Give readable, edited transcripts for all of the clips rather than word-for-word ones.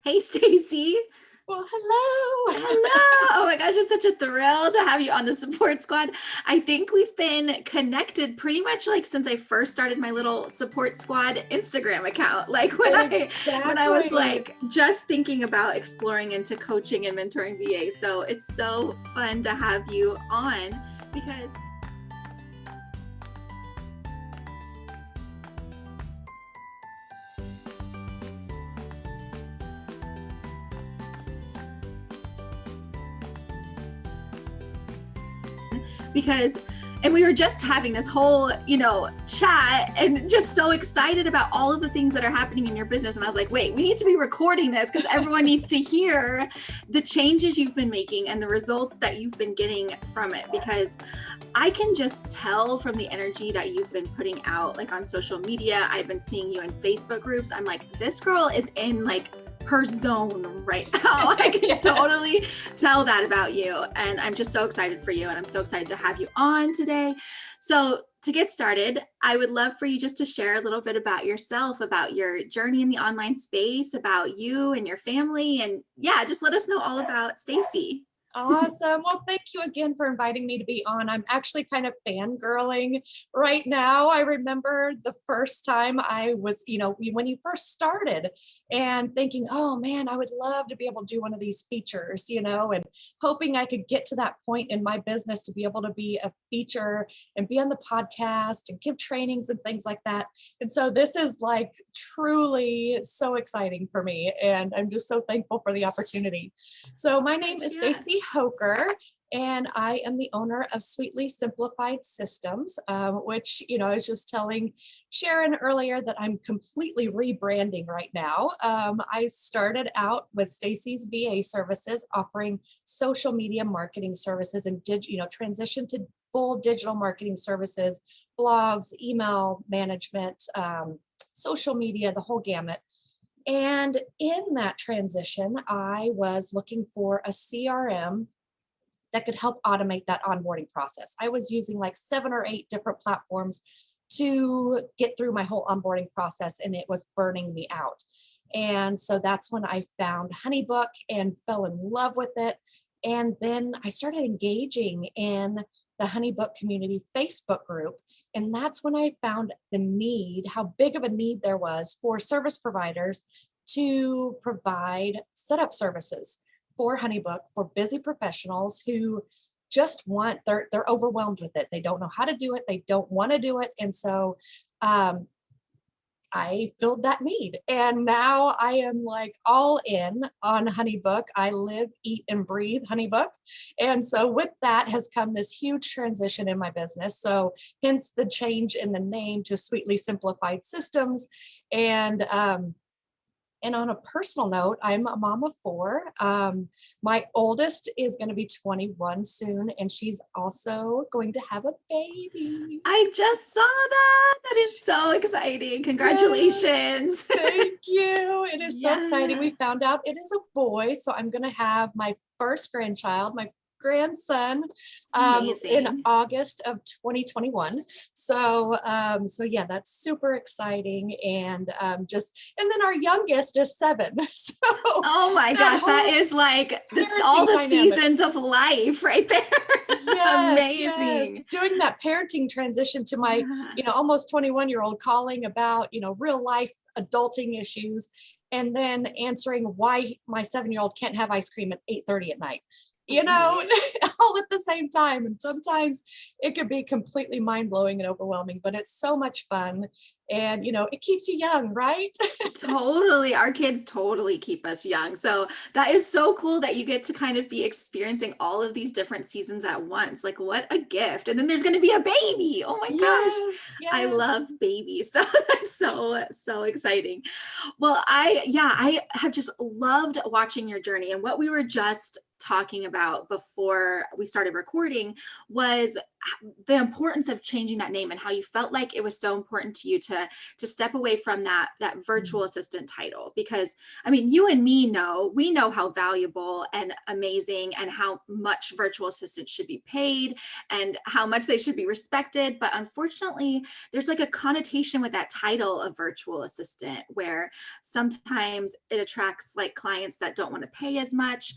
Hey, Stacey. Well, hello. Hello. Oh my gosh, it's such a thrill to have you on the support squad. I think we've been connected pretty much like since I first started my little support squad Instagram account. Like when I was Exactly. like just thinking about exploring into coaching and mentoring VA. So it's so fun to have you on because because and we were just having this whole chat and just so excited about all of the things that are happening in your business. And I was like, wait, we need to be recording this because everyone needs to hear the changes you've been making and the results that you've been getting from it, because I can just tell from the energy that you've been putting out, like on social media. I've been seeing you in Facebook groups. I'm like, this girl is in like her zone right now. I can Yes. totally tell that about you. And I'm just so excited for you. And I'm so excited to have you on today. So to get started, I would love for you just to share a little bit about yourself, about your journey in the online space, about you and your family. And yeah, just let us know all about Stacey. Awesome. Well, thank you again for inviting me to be on. I'm actually kind of fangirling right now. I remember the first time I was, when you first started and thinking, oh man, I would love to be able to do one of these features, and hoping I could get to that point in my business to be able to be a feature and be on the podcast and give trainings and things like that. And so this is like truly so exciting for me. And I'm just so thankful for the opportunity. So my name is Stacey Hoker, and I am the owner of Sweetly Simplified Systems, which, I was just telling Sharon earlier that I'm completely rebranding right now. I started out with Stacey's VA services, offering social media marketing services and transition to full digital marketing services, blogs, email management, social media, the whole gamut. And in that transition, I was looking for a CRM that could help automate that onboarding process. I was using like 7 or 8 different platforms to get through my whole onboarding process, and it was burning me out. And so that's when I found HoneyBook and fell in love with it. And then I started engaging in the HoneyBook community Facebook group. And that's when I found the need, how big of a need there was for service providers to provide setup services for HoneyBook for busy professionals who just they're overwhelmed with it. They don't know how to do it. They don't want to do it. And so I filled that need. And now I am like all in on HoneyBook. I live, eat, and breathe HoneyBook. And so with that has come this huge transition in my business. So hence the change in the name to Sweetly Simplified Systems. And on a personal note, I'm a mom of 4. My oldest is going to be 21 soon, and she's also going to have a baby. I just saw that. That is so exciting. Congratulations. Yes, thank you. It is so exciting. Yeah. We found out it is a boy, so I'm going to have my first grandchild, my grandson, in August of 2021. So yeah, that's super exciting. And then our youngest is 7. So oh my gosh, that is like all the dynamic. Seasons of life right there. Yes, amazing. Yes. Doing that parenting transition to my almost 21-year-old calling about real life adulting issues, and then answering why my 7-year-old can't have ice cream at 8:30 at night. All at the same time. And sometimes it could be completely mind-blowing and overwhelming, but it's so much fun. And, it keeps you young, right? Totally. Our kids totally keep us young. So that is so cool that you get to kind of be experiencing all of these different seasons at once. Like, what a gift. And then there's going to be a baby. Oh my gosh. Yes. I love babies. So that's so exciting. Well, I have just loved watching your journey. And what we were just talking about before we started recording was the importance of changing that name and how you felt like it was so important to you to to step away from that virtual assistant title? Because I mean, you and me we know how valuable and amazing and how much virtual assistants should be paid and how much they should be respected. But unfortunately, there's like a connotation with that title of virtual assistant where sometimes it attracts like clients that don't want to pay as much.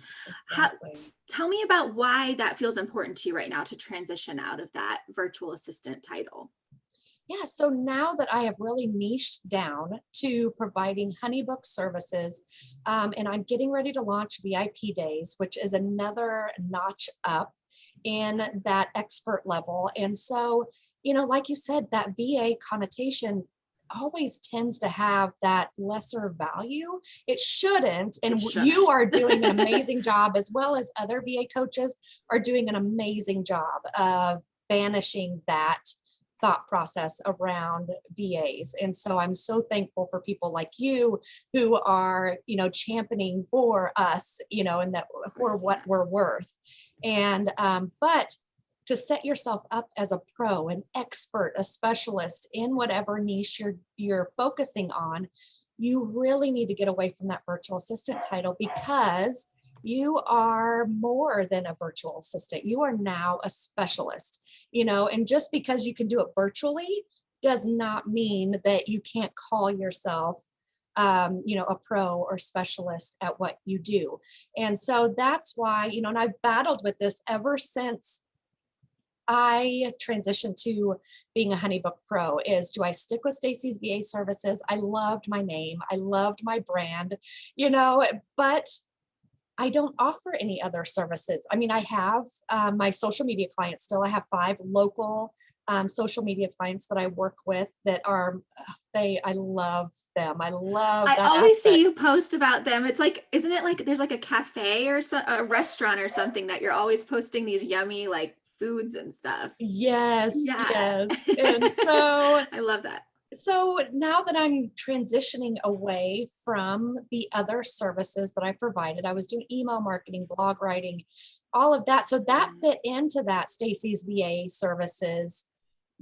Exactly. Tell me about why that feels important to you right now to transition out of that virtual assistant title. Yeah, so now that I have really niched down to providing HoneyBook services, and I'm getting ready to launch VIP days, which is another notch up in that expert level. And so, like you said, that VA connotation always tends to have that lesser value. It shouldn't. And you are doing an amazing job, as well as other VA coaches are doing an amazing job of banishing that thought process around VAs. And so I'm so thankful for people like you who are, championing for us, and that for what we're worth. And, but to set yourself up as a pro, an expert, a specialist in whatever niche you're focusing on, you really need to get away from that virtual assistant title, because you are more than a virtual assistant. You are now a specialist, and just because you can do it virtually does not mean that you can't call yourself, a pro or specialist at what you do. And so that's why, and I've battled with this ever since I transitioned to being a HoneyBook Pro. Is, do I stick with Stacey's VA services? I loved my name. I loved my brand, but I don't offer any other services. I mean, I have my social media clients still. I have 5 local social media clients that I work with that are, I love them. I always aspect. see you post about them. It's like, isn't it like there's like a cafe or a restaurant or something that you're always posting these yummy like foods and stuff? Yes, Yeah. yes. And so I love that. So now that I'm transitioning away from the other services that I provided, I was doing email marketing, blog writing, all of that. So that fit into that Stacey's VA services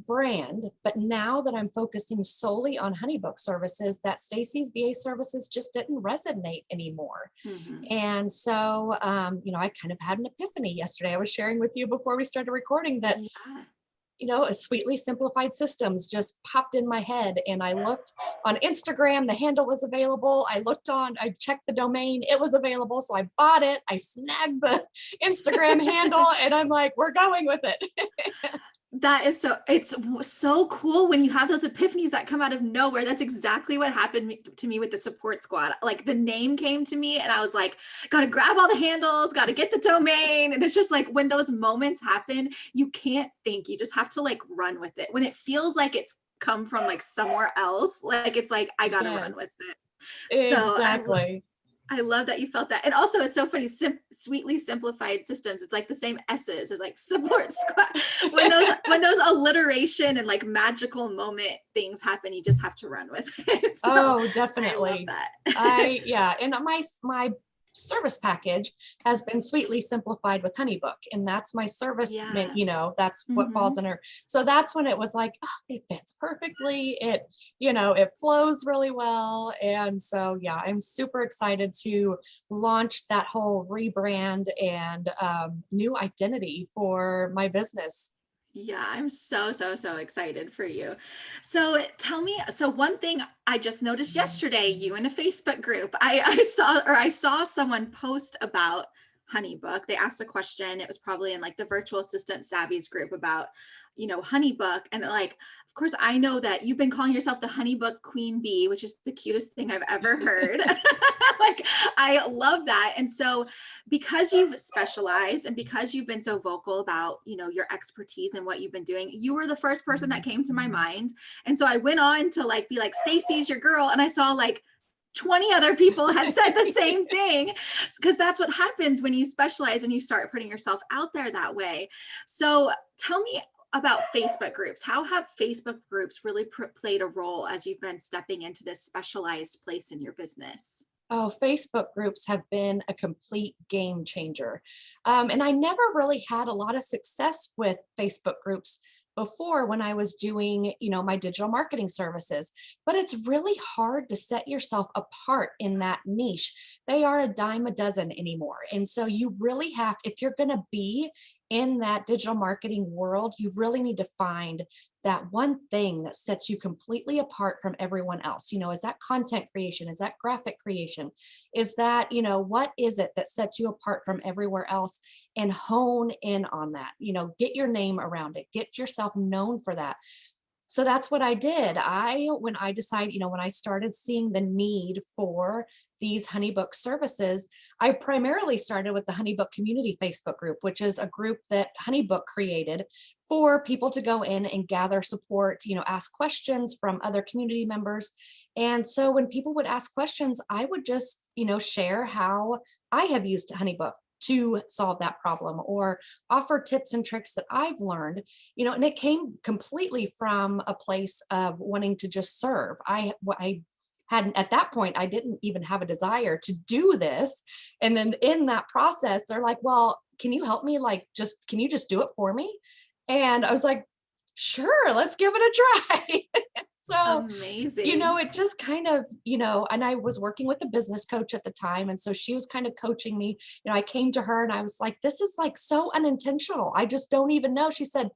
brand. But now that I'm focusing solely on HoneyBook services, that Stacey's VA services just didn't resonate anymore. Mm-hmm. And so, I kind of had an epiphany yesterday. I was sharing with you before we started recording that a Sweetly Simplified Systems just popped in my head, and I looked on Instagram, the handle was available. I checked the domain, it was available. So I bought it, I snagged the Instagram handle, and I'm like, we're going with it. It's so cool when you have those epiphanies that come out of nowhere. That's exactly what happened to me with the support squad. Like the name came to me and I was like, got to grab all the handles, got to get the domain. And it's just like, when those moments happen, you can't think, you just have to like run with it. When it feels like it's come from like somewhere else, like it's like, I got to run with it. Exactly. So I love that you felt that. And also it's so funny, Sweetly Simplified Systems. It's like the same S's as like support squad. When those alliteration and like magical moment things happen, you just have to run with it. So definitely. I love that. And my service package has been Sweetly Simplified with HoneyBook, and that's my service. That's what falls in her. So that's when it was like, it fits perfectly. It flows really well. And so, I'm super excited to launch that whole rebrand and new identity for my business. Yeah, I'm so excited for you. So tell me, so one thing I just noticed yesterday, you in a Facebook group, I saw someone post about HoneyBook. They asked a question. It was probably in like the virtual assistant savvies group about, HoneyBook. And like, of course, I know that you've been calling yourself the HoneyBook Queen Bee, which is the cutest thing I've ever heard. Like, I love that. And so because you've specialized and because you've been so vocal about, your expertise and what you've been doing, you were the first person that came to my mind. And so I went on to like, be like, Stacey's your girl. And I saw like 20 other people had said the same thing, because that's what happens when you specialize and you start putting yourself out there that way. So tell me about Facebook groups. How have Facebook groups really played a role as you've been stepping into this specialized place in your business? Oh, Facebook groups have been a complete game changer. And I never really had a lot of success with Facebook groups before when I was doing, my digital marketing services. But it's really hard to set yourself apart in that niche. They are a dime a dozen anymore. And so you really have, if you're going to be in that digital marketing world, you really need to find that one thing that sets you completely apart from everyone else. Is that content creation? Is that graphic creation? Is that, what is it that sets you apart from everywhere else? And hone in on that, get your name around it, get yourself known for that. So that's what I did. When I decided, when I started seeing the need for these HoneyBook services, I primarily started with the HoneyBook Community Facebook group, which is a group that HoneyBook created for people to go in and gather support, ask questions from other community members. And so when people would ask questions, I would just, share how I have used HoneyBook to solve that problem, or offer tips and tricks that I've learned, and it came completely from a place of wanting to just serve. I hadn't, at that point, I didn't even have a desire to do this. And then in that process, they're like, well, can you help me? Can you just do it for me? And I was like, sure, let's give it a try. So, Amazing. it just kind of, and I was working with a business coach at the time. And so she was kind of coaching me. I came to her and I was like, this is like so unintentional. I just don't even know. She said,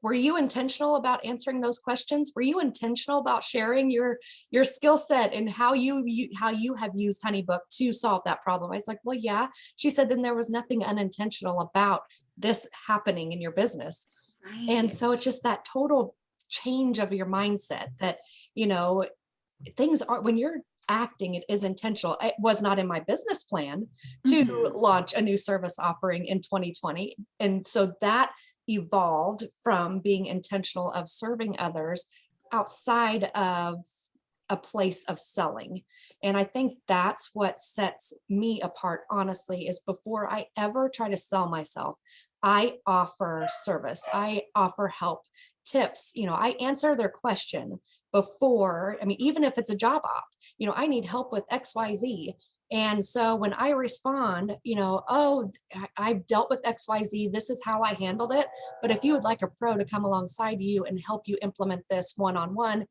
were you intentional about answering those questions? Were you intentional about sharing your skill set and how you have used HoneyBook to solve that problem? I was like, well, yeah. She said, then there was nothing unintentional about this happening in your business. Right. And so it's just that total change of your mindset that, things are, when you're acting, it is intentional. It was not in my business plan to launch a new service offering in 2020. And so that evolved from being intentional of serving others outside of a place of selling. And I think that's what sets me apart, honestly, is before I ever try to sell myself, I offer service, I offer help, tips, I answer their question before, even if it's a job op, I need help with XYZ. And so when I respond, oh, I've dealt with XYZ, this is how I handled it. But if you would like a pro to come alongside you and help you implement this one-on-one,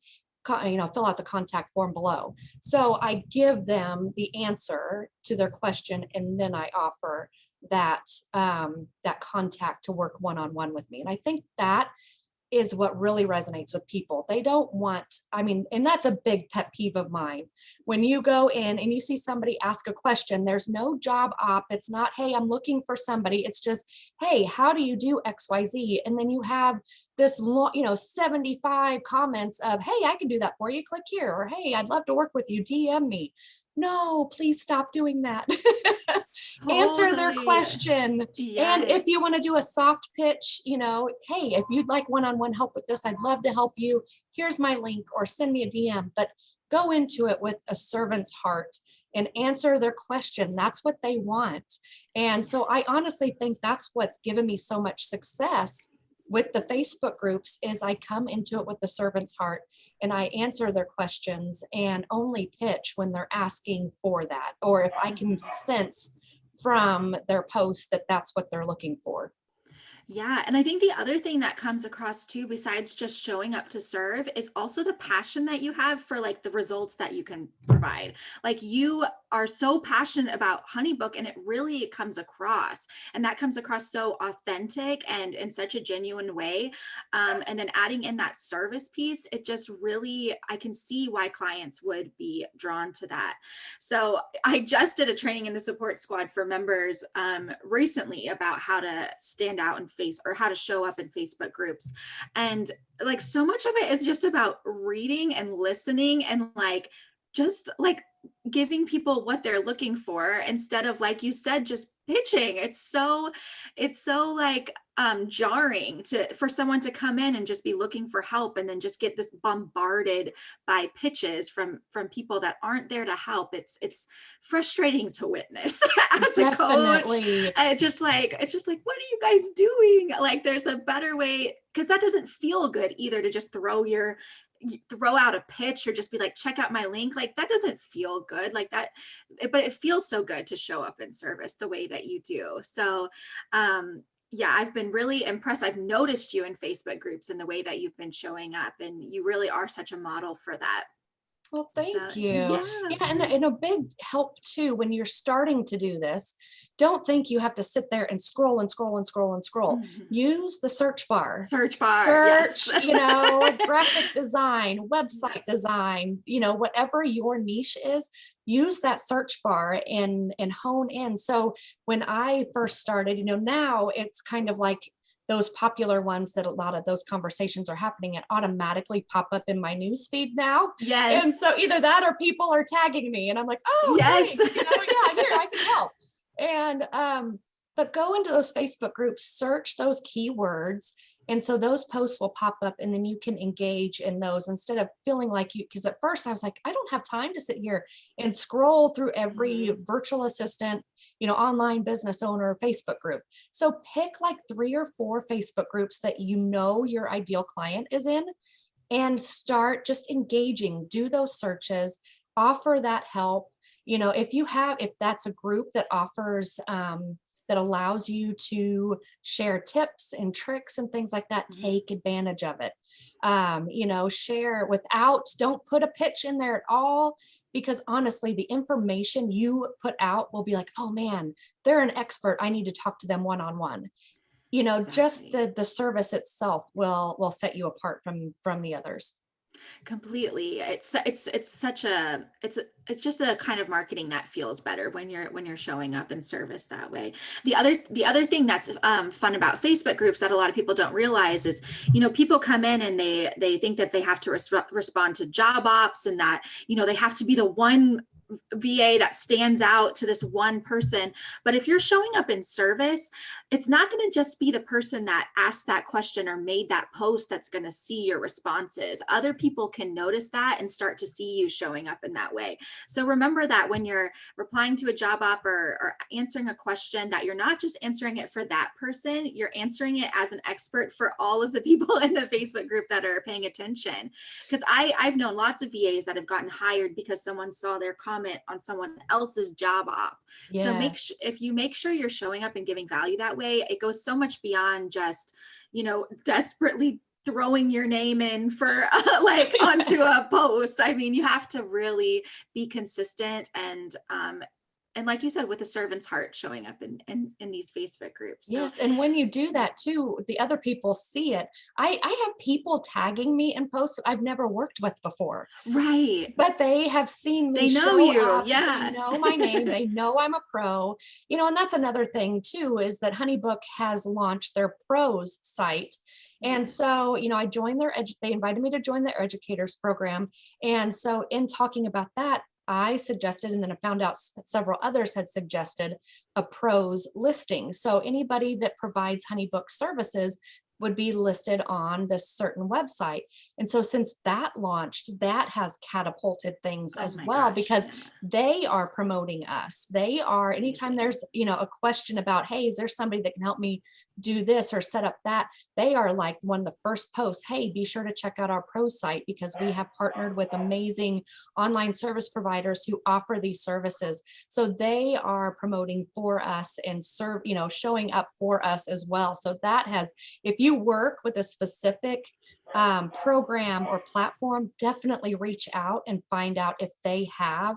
fill out the contact form below. So I give them the answer to their question, and then I offer that that contact to work one-on-one with me. And I think that is what really resonates with people. They don't want, and that's a big pet peeve of mine. When you go in and you see somebody ask a question, there's no job op. It's not, hey, I'm looking for somebody. It's just, hey, how do you do XYZ? And then you have this, 75 comments of, hey, I can do that for you. Click here. Or, hey, I'd love to work with you. DM me. No, please stop doing that. Answer their Totally. question. Yes. And if you want to do a soft pitch, hey, if you'd like one-on-one help with this, I'd love to help you. Here's my link, or send me a DM. But go into it with a servant's heart and answer their question. That's what they want. And so I honestly think that's what's given me so much success with the Facebook groups, is I come into it with the servant's heart and I answer their questions and only pitch when they're asking for that, or if I can sense from their posts that that's what they're looking for. Yeah. And I think the other thing that comes across too, besides just showing up to serve, is also the passion that you have for like the results that you can provide. Like, you are so passionate about HoneyBook, and it really comes across, and that comes across so authentic and in such a genuine way. And then adding in that service piece, it just really, I can see why clients would be drawn to that. So I just did a training in the support squad for members recently about how to stand out in or how to show up in Facebook groups. And like, so much of it is just about reading and listening, and like, just like giving people what they're looking for, instead of, like you said, just pitching. It's so like jarring for someone to come in and just be looking for help, and then just get this bombarded by pitches from people that aren't there to help. It's frustrating to witness as Definitely. a coach. It's just like, what are you guys doing? Like, there's a better way, because that doesn't feel good either, to just throw out a pitch or just be like, check out my link. Like, that doesn't feel good like that, but it feels so good to show up in service the way that you do. So yeah, I've been really impressed. I've noticed you in Facebook groups and the way that you've been showing up, and you really are such a model for that. Well, So thank you. yeah, Yeah, and a big help too when you're starting to do this. Don't think you have to sit there and scroll and scroll and scroll and scroll. Mhm. Use the search bar. Search bar, yes. Search, graphic design, website Yes. design, whatever your niche is, use that search bar and hone in. So when I first started, now it's kind of like those popular ones that a lot of those conversations are happening, it automatically pop up in my news feed now. And Yes. so either that or people are tagging me and I'm like, oh, Yes. thanks, yeah, here, I can help. And but go into those Facebook groups, search those keywords. And so those posts will pop up and then you can engage in those instead of feeling like because at first I was like, I don't have time to sit here and scroll through every virtual assistant, online business owner Facebook group. So pick like 3 or 4 Facebook groups that your ideal client is in and start just engaging, do those searches, offer that help. If that's a group that offers, that allows you to share tips and tricks and things like that, take advantage of it. Share don't put a pitch in there at all, because honestly, the information you put out will be like, oh man, they're an expert. I need to talk to them one-on-one. Just Exactly. the service itself will set you apart from the others. Completely. It's such a it's just a kind of marketing that feels better when you're showing up in service that way. The other thing that's fun about Facebook groups that a lot of people don't realize is, people come in and they think that they have to respond to job ops, and that they have to be the one VA that stands out to this one person. But if you're showing up in service, it's not going to just be the person that asked that question or made that post that's going to see your responses. Other people can notice that and start to see you showing up in that way. So remember that when you're replying to a job op or answering a question, that you're not just answering it for that person, you're answering it as an expert for all of the people in the Facebook group that are paying attention. Because I've known lots of VAs that have gotten hired because someone saw their comment on someone else's job op. So Yes. if you make sure you're showing up and giving value that way, it goes so much beyond just, desperately throwing your name in for like onto a post. I mean, you have to really be consistent and like you said, with a servant's heart, showing up in these Facebook groups. So Yes. And when you do that too, the other people see it. I have people tagging me in posts that I've never worked with before, right. but they have seen me They know show you. up. They Yeah. know my name. They know I'm a pro, and that's another thing too, is that HoneyBook has launched their pros site. And Yes. so, I joined they invited me to join their educators program. And so in talking about that, I suggested, and then I found out that several others had suggested a pros listing. So anybody that provides HoneyBook services would be listed on this certain website. And so since that launched, that has catapulted things Oh as my well, gosh. because Yeah. they are promoting us. They are, anytime Amazing. there's, a question about, hey, is there somebody that can help me do this or set up that? They are like one of the first posts, hey, be sure to check out our pro site because we have partnered with amazing online service providers who offer these services. So they are promoting for us and showing up for us as well. So that has, if you work with a specific program or platform, definitely reach out and find out if they have,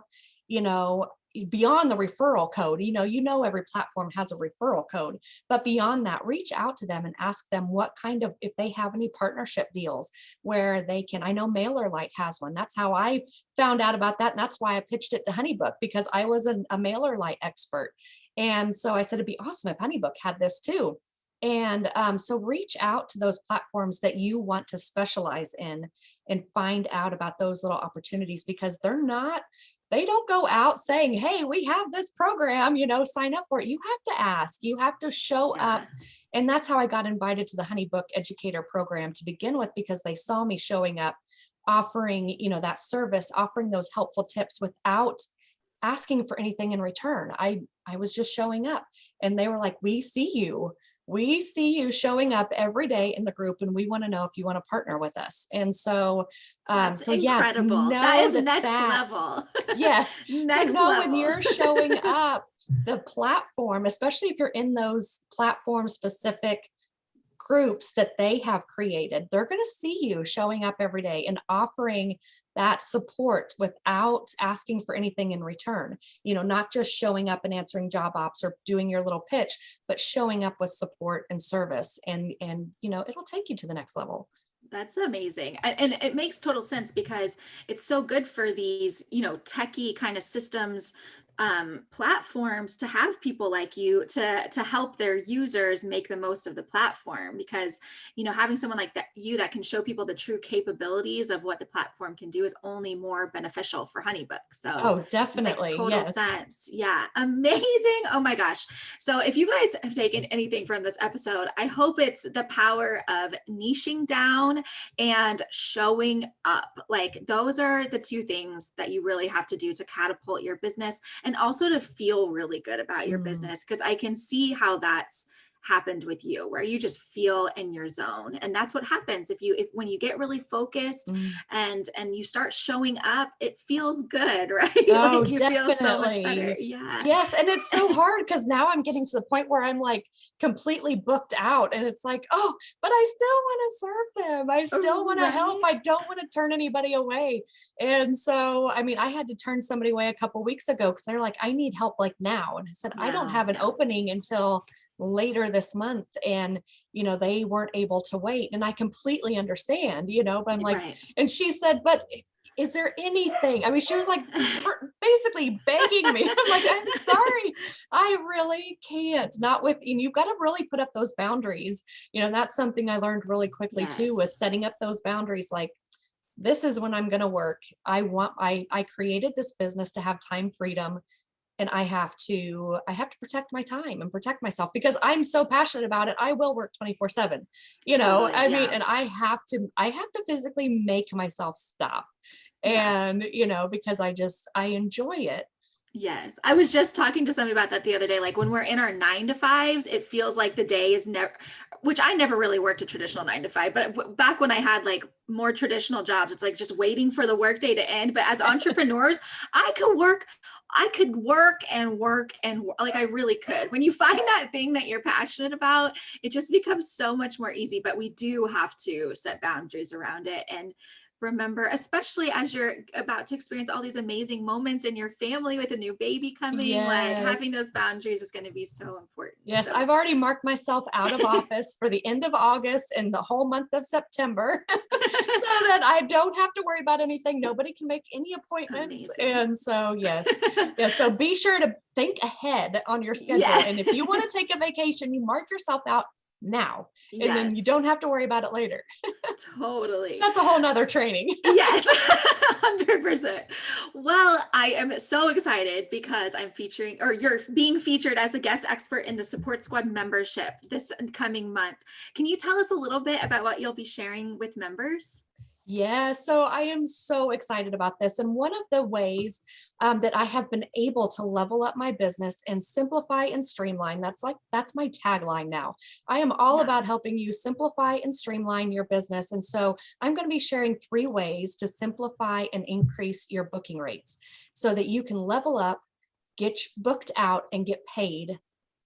beyond the referral code, every platform has a referral code, but beyond that, reach out to them and ask them if they have any partnership deals where they can. I know MailerLite has one. That's how I found out about that. And that's why I pitched it to HoneyBook, because I was a MailerLite expert. And so I said, it'd be awesome if HoneyBook had this too. And so reach out to those platforms that you want to specialize in and find out about those little opportunities, because they don't go out saying, hey, we have this program, sign up for it. You have to ask, you have to show up. And that's how I got invited to the HoneyBook educator program to begin with, because they saw me showing up, offering, that service, offering those helpful tips without asking for anything in return. I was just showing up, and they were like, we see you. we see you showing up every day in the group and we want to know if you want to partner with us. And so, That's so yeah, incredible. That know is next that, level. yes. So Next know when level. you're showing up, the platform, especially if you're in those platform specific groups that they have created, they're going to see you showing up every day and offering that support without asking for anything in return. Not just showing up and answering job ops or doing your little pitch, but showing up with support and service, and it'll take you to the next level. That's amazing. And it makes total sense because it's so good for these, techie kind of systems platforms to have people like you to help their users make the most of the platform, because having someone like that can show people the true capabilities of what the platform can do is only more beneficial for HoneyBook. So Oh, it makes definitely. total Yes. sense. Yeah, amazing. Oh my gosh. So if you guys have taken anything from this episode, I hope it's the power of niching down and showing up. Like, those are the two things that you really have to do to catapult your business, and also to feel really good about your Mm. business, because I can see how that's happened with you, where you just feel in your zone. And that's what happens if when you get really focused Mm. and you start showing up, it feels good, right? Oh, Like, you feel so much better. definitely. Yeah. Yes. And it's so hard because now I'm getting to the point where I'm like completely booked out. And it's like, oh, but I still want to serve them. I still want to help. Right. I don't want to turn anybody away. And so, I mean, I had to turn somebody away a couple weeks ago because they're like, I need help like now. And I said, I don't No, have an yeah. opening until later this month. And, they weren't able to wait. And I completely understand, but I'm like, Right. and she said, but is there anything? I mean, she was like basically begging me. I'm like, I'm sorry, I really can't. Not with, and you've got to really put up those boundaries. That's something I learned really quickly too, was Yes. setting up those boundaries. Like, this is when I'm going to work. I created this business to have time freedom, and I have to protect my time and protect myself because I'm so passionate about it. I will work 24/7, Totally. I mean, Yeah. and I have to physically make myself stop. Yeah. And, because I enjoy it. Yes. I was just talking to somebody about that the other day. Like, when we're in our 9 to 5s, it feels like the day is never, which I never really worked a traditional 9 to 5, but back when I had like more traditional jobs, it's like just waiting for the workday to end. But as entrepreneurs, I could work and work and like, I really could. When you find that thing that you're passionate about, it just becomes so much more easy. But we do have to set boundaries around it. And remember, especially as you're about to experience all these amazing moments in your family with a new baby coming, like, having Yes. those boundaries is going to be so important. Yes, So I've already marked myself out of office for the end of August and the whole month of September so that I don't have to worry about anything. Nobody can make any appointments. amazing. And so, yes. Yes. So be sure to think ahead on your schedule. Yeah. And if you want to take a vacation, you mark yourself out now, and then you Yes, don't have to worry about it later. totally. That's a whole nother training. Yes, 100%. Well, I am so excited because I'm featuring, or you're being featured as the guest expert in the Support Squad membership this coming month. Can you tell us a little bit about what you'll be sharing with members? Yeah, so I am so excited about this. And one of the ways that I have been able to level up my business and simplify and streamline, that's my tagline now. I am all Yeah. about helping you simplify and streamline your business. And so I'm going to be sharing 3 ways to simplify and increase your booking rates so that you can level up, get booked out, and get paid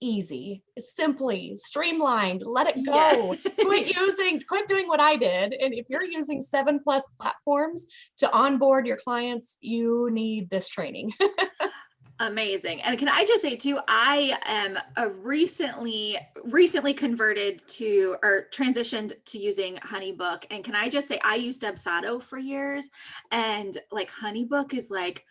easy, simply, streamlined, let it Yeah. go. Quit doing what I did. And if you're using 7+ platforms to onboard your clients, you need this training. Amazing. And can I just say too, I am a recently converted to, or transitioned to, using HoneyBook. And can I just say, I used Debsado for years, and like, HoneyBook is like,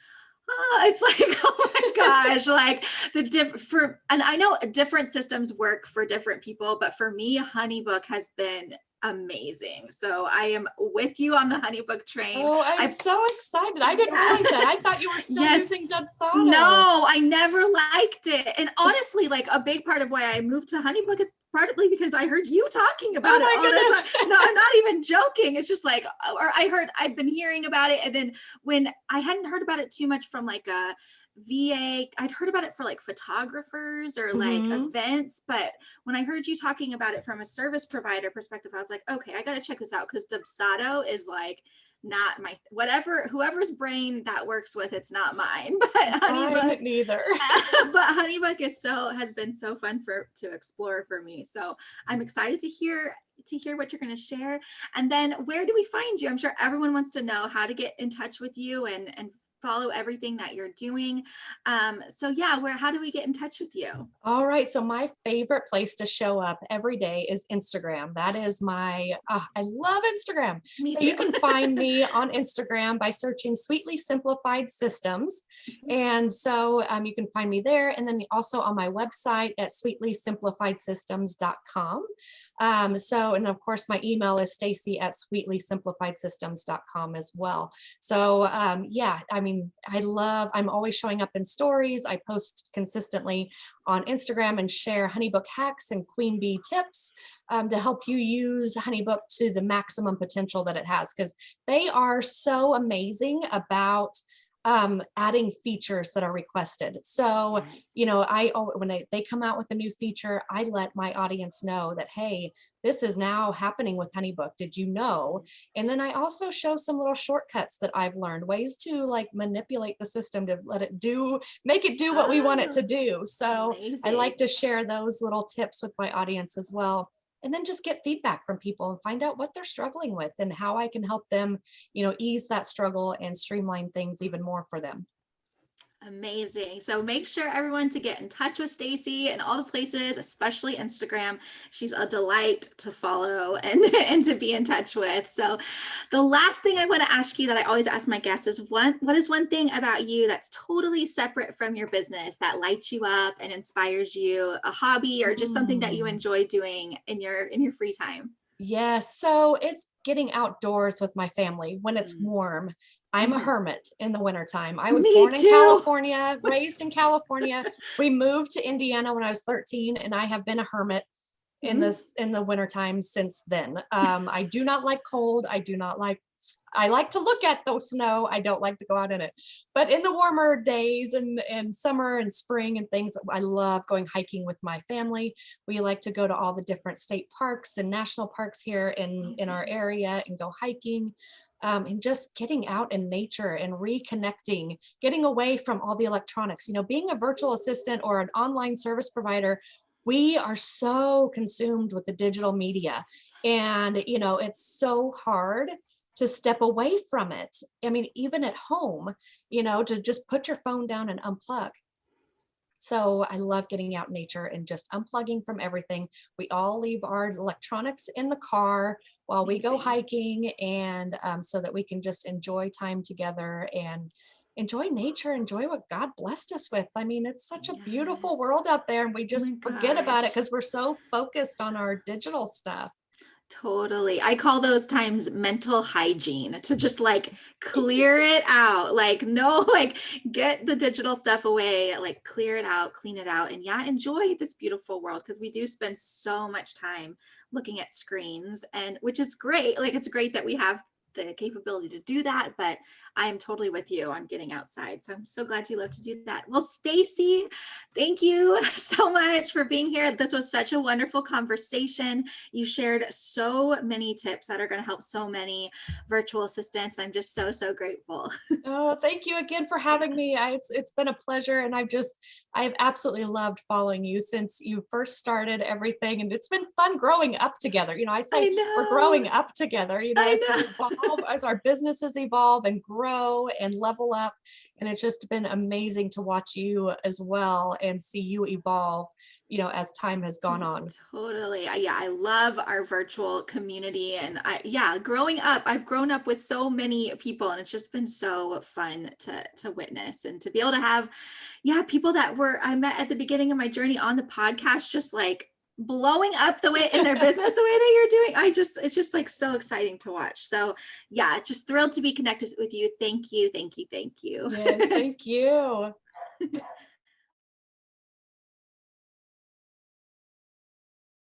it's like, oh my gosh, like and I know different systems work for different people, but for me, HoneyBook has been amazing. So I am with you on the HoneyBook train. Oh, I'm I so excited. I didn't Yeah. realize that. I thought you were still Yes. using Dubsado. No, I never liked it. And honestly, like, a big part of why I moved to HoneyBook is partly because I heard you talking Oh about it my all the time. goodness. No, I'm not even joking. It's just like, or I'd been hearing about it. And then when I hadn't heard about it too much from like VA. I'd heard about it for like photographers or like events, but when I heard you talking about it from a service provider perspective, I was like, okay, I got to check this out, because Dubsado is like not my, whoever's brain that works with, it's not mine. But HoneyBook, neither. but HoneyBook has been so fun to explore for me. So I'm excited to hear what you're going to share. And then where do we find you? I'm sure everyone wants to know how to get in touch with you and follow everything that you're doing. So yeah, how do we get in touch with you? All right. So my favorite place to show up every day is Instagram. That is I love Instagram. Me So too. you can find me on Instagram by searching Sweetly Simplified Systems. And so you can find me there. And then also on my website at sweetlysimplifiedsystems.com. And of course, my email is Stacey at sweetlysimplifiedsystems.com as well. So I'm always showing up in stories. I post consistently on Instagram and share HoneyBook hacks and Queen Bee tips to help you use HoneyBook to the maximum potential that it has, because they are so amazing about adding features that are requested. So, when they come out with a new feature, I let my audience know that, hey, this is now happening with HoneyBook. Did you know? And then I also show some little shortcuts that I've learned, ways to like manipulate the system to make it do what we want it to do. So amazing. I like to share those little tips with my audience as well. And then just get feedback from people and find out what they're struggling with and how I can help them, ease that struggle and streamline things even more for them. Amazing. So make sure everyone to get in touch with Stacey and all the places, especially Instagram. She's a delight to follow and to be in touch with. So the last thing I want to ask you that I always ask my guests is what is one thing about you that's totally separate from your business that lights you up and inspires you, a hobby or just something that you enjoy doing in your free time? Yes. So it's getting outdoors with my family when it's warm. I'm a hermit in the wintertime. I was born in California, raised in California. We moved to Indiana when I was 13, and I have been a hermit in the wintertime since then. I do not like cold. I like to look at the snow. I don't like to go out in it. But in the warmer days and summer and spring and things, I love going hiking with my family. We like to go to all the different state parks and national parks here in our area and go hiking. And just getting out in nature and reconnecting, getting away from all the electronics. Being a virtual assistant or an online service provider, we are so consumed with the digital media, and it's so hard to step away from it. I mean, even at home, to just put your phone down and unplug. So I love getting out in nature and just unplugging from everything. We all leave our electronics in the car while we go hiking, and so that we can just enjoy time together and enjoy nature, enjoy what God blessed us with. I mean, it's such a beautiful world out there, and we just forget about it because we're so focused on our digital stuff. Totally. I call those times mental hygiene, to just like clear it out. Like, no, like get the digital stuff away, like clear it out, clean it out, and enjoy this beautiful world, because we do spend so much time looking at screens, and which is great. Like, it's great that we have the capability to do that, but I am totally with you on getting outside. So I'm so glad you love to do that. Well, Stacey, thank you so much for being here. This was such a wonderful conversation. You shared so many tips that are going to help so many virtual assistants. I'm just so, so grateful. Oh, thank you again for having me. It's been a pleasure, and I've absolutely loved following you since you first started everything, and it's been fun growing up together. I say we're growing up together, as we evolve, as our businesses evolve and grow and level up. And it's just been amazing to watch you as well and see you evolve, as time has gone on. Totally. Yeah, I love our virtual community. And growing up, I've grown up with so many people, and it's just been so fun to witness and to be able to have, people that I met at the beginning of my journey on the podcast, just like blowing up the way in their business, the way that you're doing. It's just like so exciting to watch. So just thrilled to be connected with you. Thank you. Thank you. Thank you. Yes, thank you.